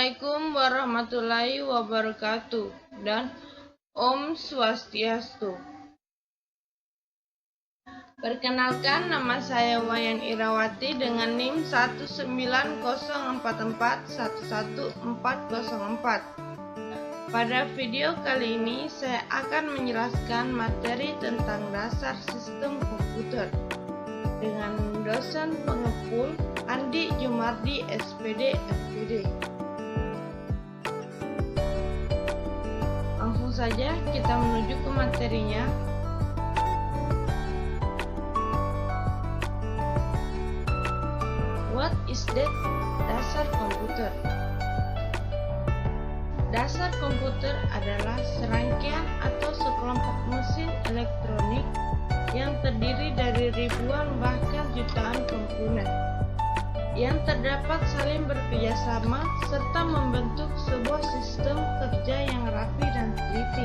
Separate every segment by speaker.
Speaker 1: Assalamualaikum warahmatullahi wabarakatuh dan Om Swastiastu. Perkenalkan, nama saya Wayan Irawati dengan NIM 19044111404. Pada video kali ini saya akan menjelaskan materi tentang dasar sistem komputer dengan dosen pengepul Andi Jumardi SPD FPD. Langsung saja kita menuju ke materinya. What is that? Dasar komputer. Dasar komputer adalah serangkaian atau sekelompok mesin elektronik yang terdiri dari ribuan bahkan jutaan komponen yang terdapat saling bekerjasama serta membentuk sebuah sistem kerja yang rapi dan teliti.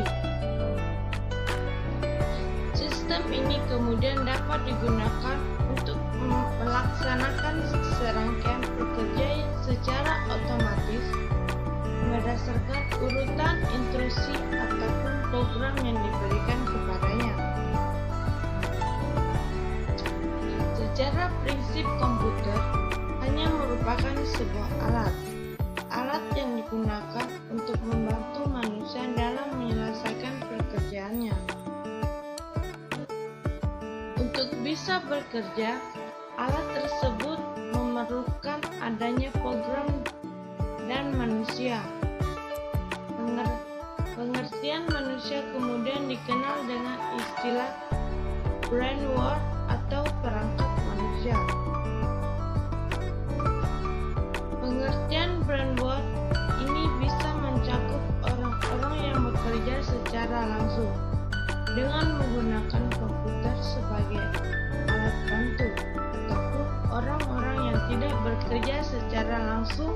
Speaker 1: Sistem ini kemudian dapat digunakan untuk melaksanakan serangkaian pekerja secara otomatis berdasarkan urutan instruksi ataupun program yang diberikan kepadanya. Secara prinsip, komputer hanya merupakan sebuah alat yang digunakan untuk membantu manusia dalam menyelesaikan pekerjaannya. Untuk bisa bekerja, alat tersebut memerlukan adanya program dan manusia. Pengertian manusia kemudian dikenal dengan istilah brainware atau perangkat manusia. Pengertian brainware ini bisa mencakup orang-orang yang bekerja secara langsung dengan menggunakan komputer sebagai alat bantu, ataupun orang-orang yang tidak bekerja secara langsung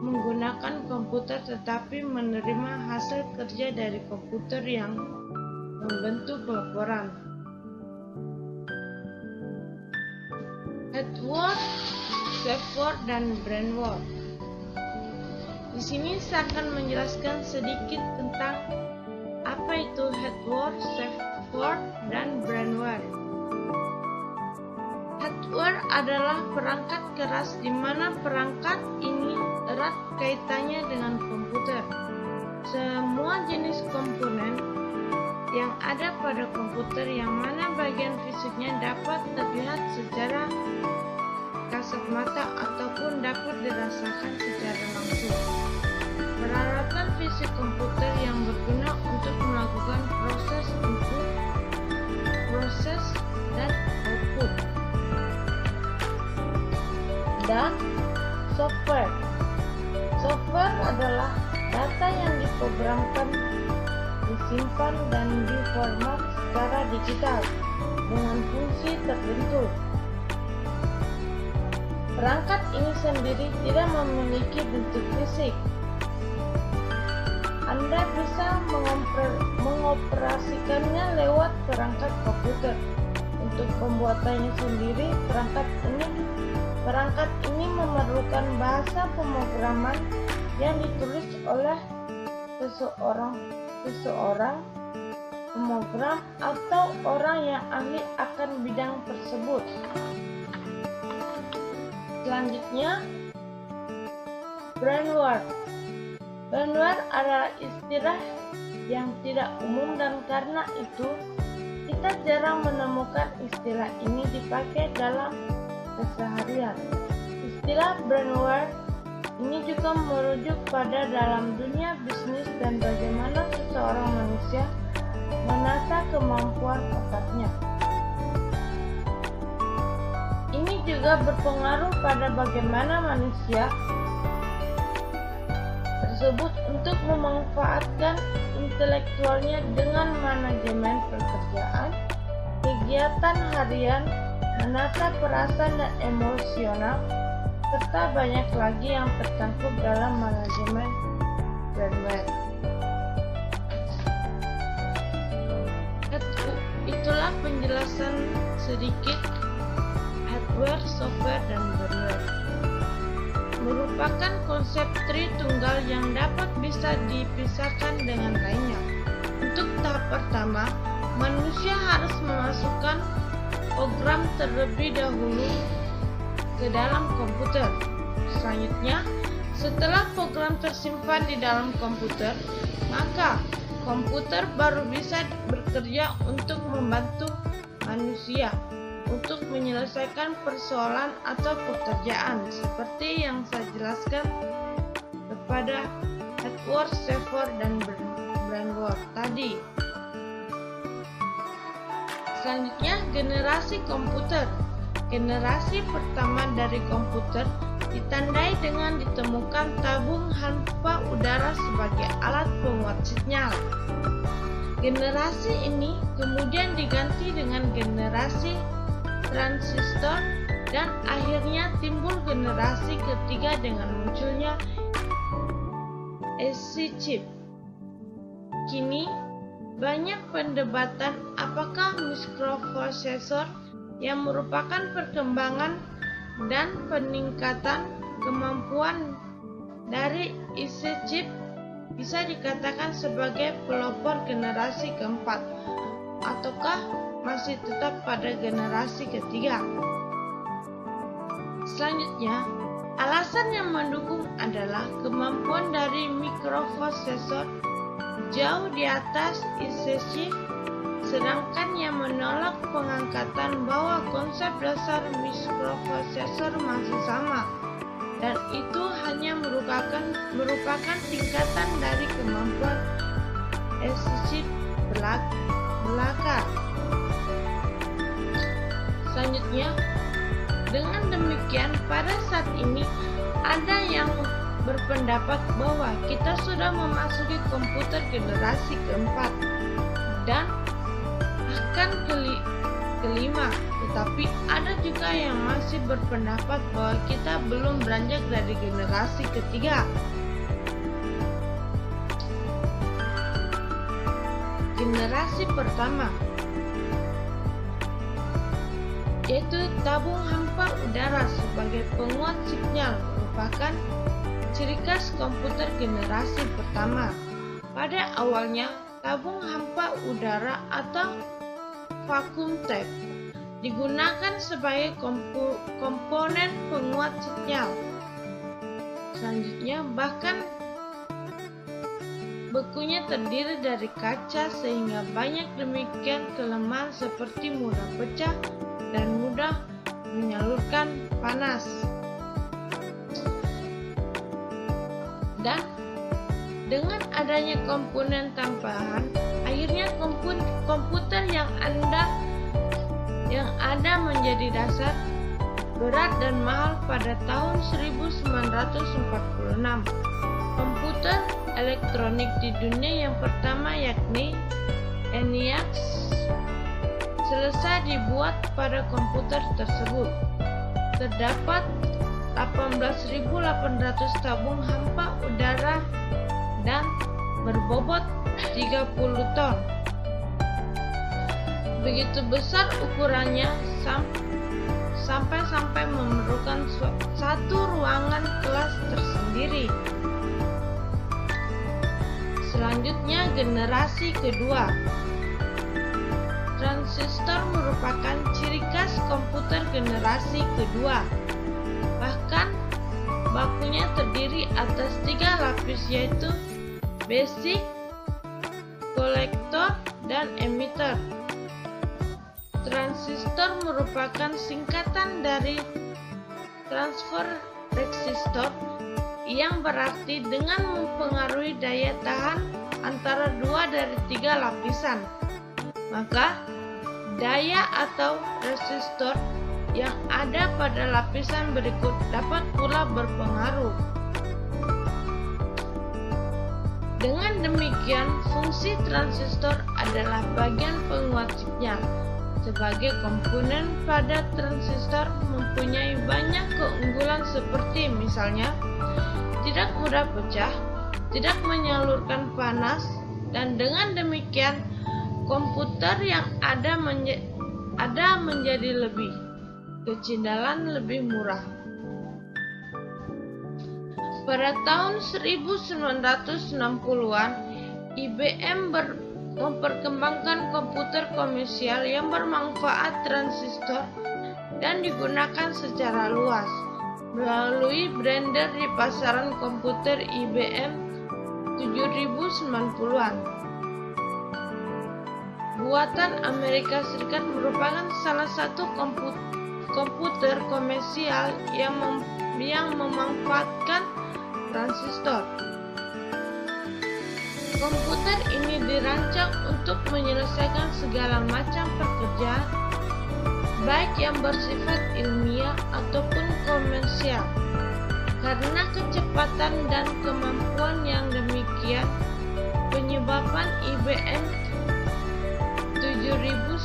Speaker 1: menggunakan komputer tetapi menerima hasil kerja dari komputer yang membentuk laporan. Hardware, software, dan brainware. Di sini saya akan menjelaskan sedikit tentang apa itu hardware, software, dan brainware. Hardware adalah perangkat keras di mana perangkat ini erat kaitannya dengan komputer. Semua jenis komponen yang ada pada komputer yang mana bagian fisiknya dapat terlihat secara kasat mata ataupun dapat dirasakan secara langsung. Peralatan fisik komputer yang berguna untuk melakukan proses input, proses, dan output. Dan software. Software adalah data yang diprogramkan, disimpan, dan diformat secara digital dengan fungsi tertentu. Perangkat ini sendiri tidak memiliki bentuk fisik. Anda bisa mengoperasikannya lewat perangkat komputer. Untuk pembuatannya sendiri, perangkat ini memerlukan bahasa pemrograman yang ditulis oleh seseorang pemrogram atau orang yang ahli akan bidang tersebut. Selanjutnya, brainware. Brainware adalah istilah yang tidak umum dan karena itu kita jarang menemukan istilah ini dipakai dalam keseharian. Istilah brainware ini juga merujuk pada dalam dunia bisnis dan bagaimana seseorang manusia menata kemampuan otaknya. Ini juga berpengaruh pada bagaimana manusia tersebut untuk memanfaatkan intelektualnya dengan manajemen pekerjaan, kegiatan harian, menata perasaan dan emosional, serta banyak lagi yang tercakup dalam manajemen brainware. Itulah penjelasan sedikit hardware, software, dan brainware. merupakan konsep Tritunggal yang dapat bisa dipisahkan dengan lainnya. Untuk tahap pertama, manusia harus memasukkan program terlebih dahulu ke dalam komputer. Selanjutnya, setelah program tersimpan di dalam komputer, maka komputer baru bisa bekerja untuk membantu manusia untuk menyelesaikan persoalan atau pekerjaan seperti yang saya jelaskan kepada Edward Sheffer dan Brandworth tadi. Selanjutnya, generasi komputer. Generasi pertama dari komputer ditandai dengan ditemukan tabung hampa udara sebagai alat penguat sinyal. Generasi ini kemudian diganti dengan generasi transistor dan akhirnya timbul generasi ketiga dengan munculnya IC chip. Kini banyak perdebatan apakah mikroprosesor yang merupakan perkembangan dan peningkatan kemampuan dari IC chip bisa dikatakan sebagai pelopor generasi keempat ataukah masih tetap pada generasi ketiga. Selanjutnya, alasan yang mendukung adalah kemampuan dari mikroprosesor jauh di atas IC chip, sedangkan yang menolak pengangkatan bahwa konsep dasar mikroprosesor masih sama, dan itu hanya merupakan tingkatan dari kemampuan IC chip belaka. Selanjutnya, dengan demikian pada saat ini ada yang berpendapat bahwa kita sudah memasuki komputer generasi keempat dan bahkan kelima, tetapi ada juga yang masih berpendapat bahwa kita belum beranjak dari generasi ketiga. Generasi pertama yaitu tabung hampa udara sebagai penguat sinyal merupakan ciri khas komputer generasi pertama. Pada awalnya, tabung hampa udara atau vacuum tape digunakan sebagai komponen penguat sinyal. Selanjutnya, bahkan bekunya terdiri dari kaca sehingga banyak demikian kelemahan seperti mudah pecah dan mudah menyalurkan panas. Dan dengan adanya komponen tambahan, akhirnya komputer yang ada menjadi dasar, berat dan mahal pada tahun 1946. Komputer elektronik di dunia yang pertama yakni ENIAC selesai dibuat pada komputer tersebut. Terdapat 18.800 tabung hampa udara dan berbobot 30 ton. Begitu besar ukurannya sampai memerlukan satu ruangan kelas tersendiri. Selanjutnya, generasi kedua. Transistor merupakan ciri khas komputer generasi kedua. Bahkan bakunya terdiri atas 3 lapis yaitu basic, kolektor, dan emitter. Transistor merupakan singkatan dari transfer resistor yang berarti dengan mempengaruhi daya tahan antara 2 dari 3 lapisan. Maka daya atau resistor yang ada pada lapisan berikut dapat pula berpengaruh. Dengan demikian, fungsi transistor adalah bagian penguat sinyal. Sebagai komponen pada transistor mempunyai banyak keunggulan seperti misalnya tidak mudah pecah, tidak menyalurkan panas, dan dengan demikian komputer yang ada menjadi lebih kecindalan, lebih murah. Pada tahun 1960-an, IBM memperkembangkan komputer komersial yang bermanfaat transistor dan digunakan secara luas melalui Brander di pasaran komputer IBM 7090-an. Buatan Amerika Serikat merupakan salah satu komputer komersial yang memanfaatkan transistor. Komputer ini dirancang untuk menyelesaikan segala macam pekerjaan, baik yang bersifat ilmiah ataupun komersial. Karena kecepatan dan kemampuan yang demikian, penyebabkan IBM 7090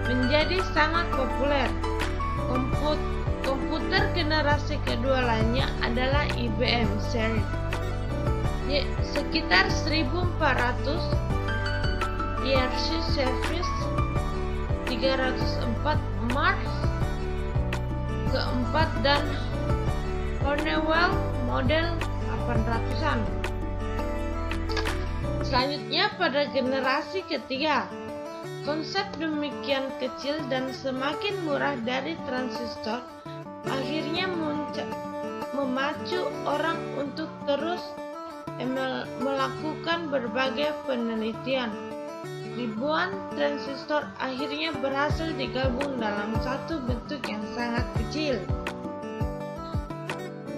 Speaker 1: menjadi sangat populer. Komputer generasi kedua lainnya adalah IBM Series. Sekitar 1400, IRC Service 304, Mars keempat, dan Cornwell model 800-an. Selanjutnya pada generasi ketiga, konsep demikian kecil dan semakin murah dari transistor akhirnya memacu orang untuk terus melakukan berbagai penelitian. Ribuan transistor akhirnya berhasil digabung dalam satu bentuk yang sangat kecil.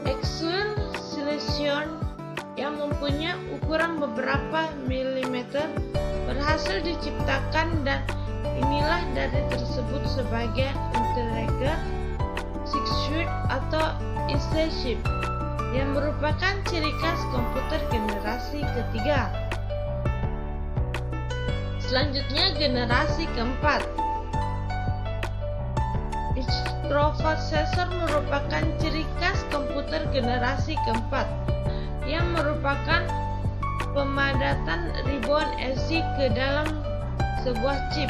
Speaker 1: Axial silicion yang mempunyai ukuran beberapa milimeter berhasil diciptakan, dan inilah dari tersebut sebagai integer six-bit atau IC chip yang merupakan ciri khas komputer generasi ketiga. Selanjutnya generasi keempat. Microprocessor merupakan ciri khas komputer generasi keempat yang merupakan pemadatan ribuan IC ke dalam sebuah chip.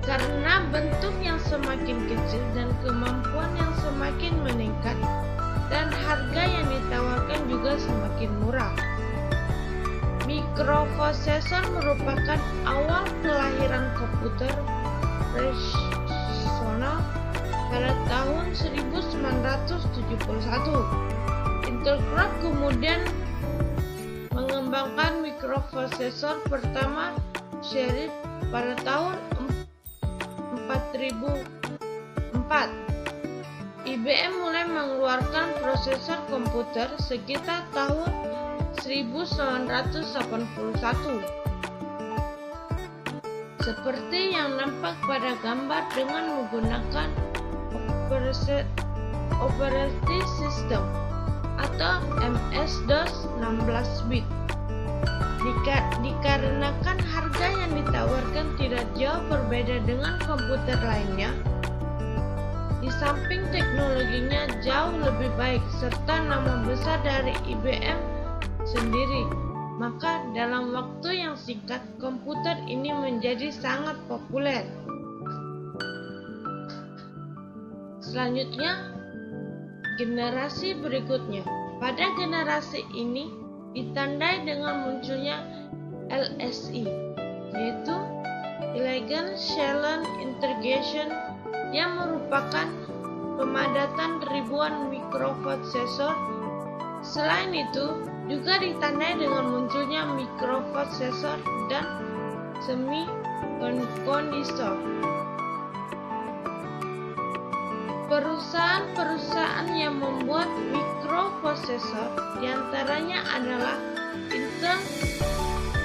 Speaker 1: Karena bentuk yang semakin kecil dan kemampuan yang semakin meningkat, dan harga yang ditawarkan juga semakin murah. Mikroprosesor merupakan awal kelahiran komputer personal pada tahun 1971. Intel Corp kemudian mengembangkan mikroprosesor pertama seri pada tahun 4004. IBM mulai mengeluarkan prosesor komputer sekitar tahun 1981. Seperti yang nampak pada gambar dengan menggunakan operating system atau MS-DOS 16 bit. Dikarenakan harga yang ditawarkan tidak jauh berbeda dengan komputer lainnya, di samping teknologinya jauh lebih baik serta nama besar dari IBM sendiri, maka dalam waktu yang singkat komputer ini menjadi sangat populer. Selanjutnya, generasi berikutnya. Pada generasi ini ditandai dengan munculnya LSI, yaitu Elegant Silent Integration, yang merupakan pemadatan ribuan mikroprosesor. Selain itu, juga ditandai dengan munculnya mikroprosesor dan semikonduktor. Perusahaan-perusahaan yang membuat mikroprosesor diantaranya adalah Intel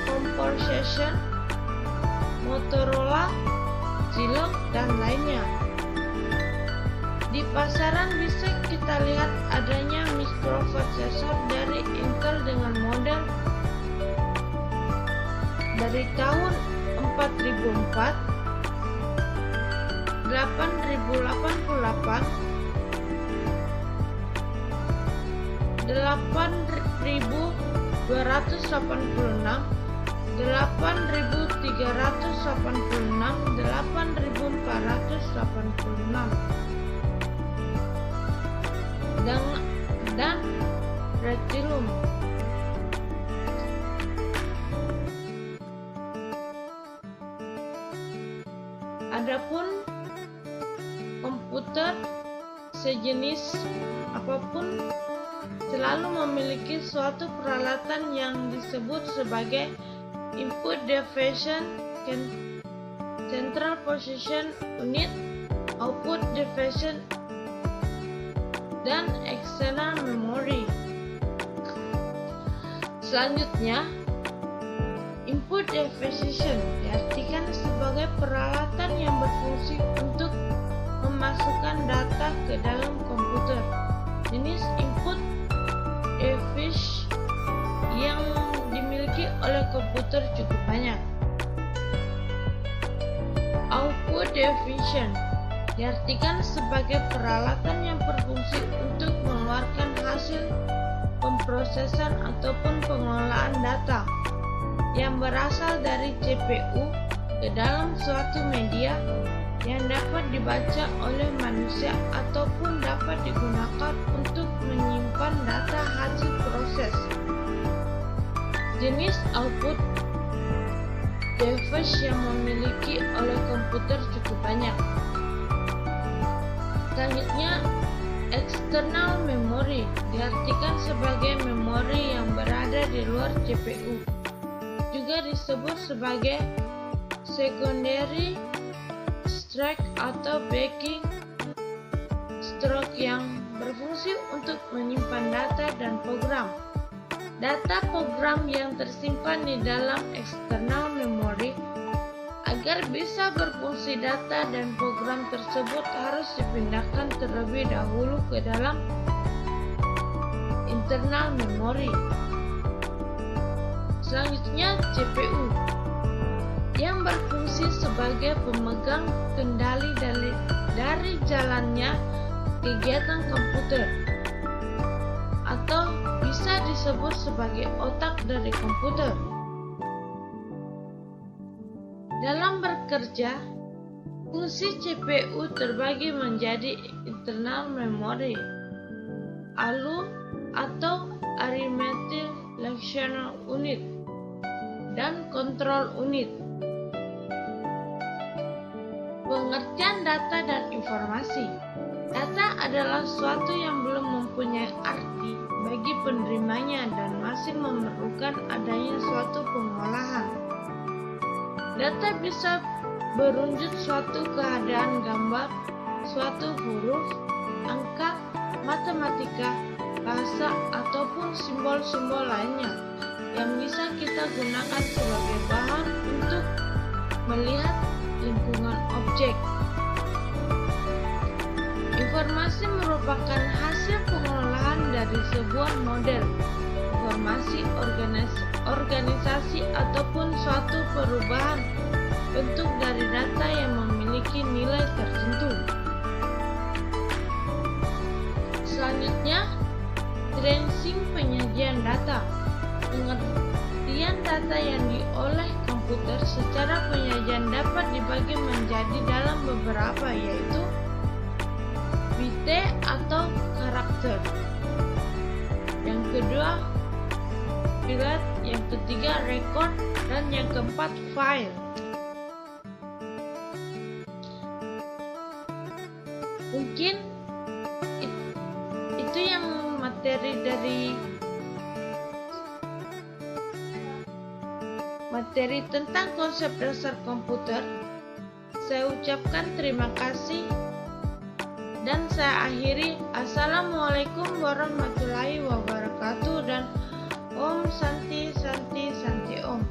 Speaker 1: Corporation, Motorola, Zillow, dan lainnya. Di pasaran bisa kita lihat adanya mikroprosesor dari Intel dengan model dari tahun 4004, 8088, 8286, 8386, 8486. dan retilum. Adapun komputer sejenis apapun selalu memiliki suatu peralatan yang disebut sebagai input deviation central position unit, output deviation, dan external memory. Selanjutnya, input deviation diartikan sebagai peralatan yang berfungsi untuk memasukkan data ke dalam komputer. Jenis input device yang dimiliki oleh komputer cukup banyak. Output deviation diartikan sebagai peralatan yang berfungsi untuk mengeluarkan hasil pemrosesan ataupun pengelolaan data yang berasal dari CPU ke dalam suatu media yang dapat dibaca oleh manusia ataupun dapat digunakan untuk menyimpan data hasil proses. Jenis output device yang memiliki oleh komputer cukup banyak. Selanjutnya, external memory diartikan sebagai memori yang berada di luar CPU. Juga disebut sebagai secondary stroke atau backing stroke yang berfungsi untuk menyimpan data dan program. Data program yang tersimpan di dalam external memory. Agar bisa berfungsi, data dan program tersebut harus dipindahkan terlebih dahulu ke dalam internal memory. Selanjutnya, CPU yang berfungsi sebagai pemegang kendali dari jalannya kegiatan komputer, atau bisa disebut sebagai otak dari komputer. Dalam bekerja, fungsi CPU terbagi menjadi internal memory, ALU atau arithmetic functional unit, dan control unit. Pengertian data dan informasi. Data adalah suatu yang belum mempunyai arti bagi penerimanya dan masih memerlukan adanya suatu pengolahan. Data bisa berwujud suatu keadaan gambar, suatu huruf, angka, matematika, bahasa, ataupun simbol-simbol lainnya yang bisa kita gunakan sebagai bahan untuk melihat lingkungan objek. Informasi merupakan hasil pengolahan dari sebuah model informasi organisasi ataupun suatu perubahan bentuk dari data yang memiliki nilai tertentu. Selanjutnya, tracing penyajian data. Pengertian data yang diolah komputer secara penyajian dapat dibagi menjadi dalam beberapa, yaitu bit atau karakter. Yang kedua, byte, yang ketiga record, dan yang keempat file. Mungkin itu yang materi tentang konsep dasar komputer. Saya ucapkan terima kasih dan saya akhiri. Assalamualaikum warahmatullahi wabarakatuh dan Om Santi Santi Santi Om.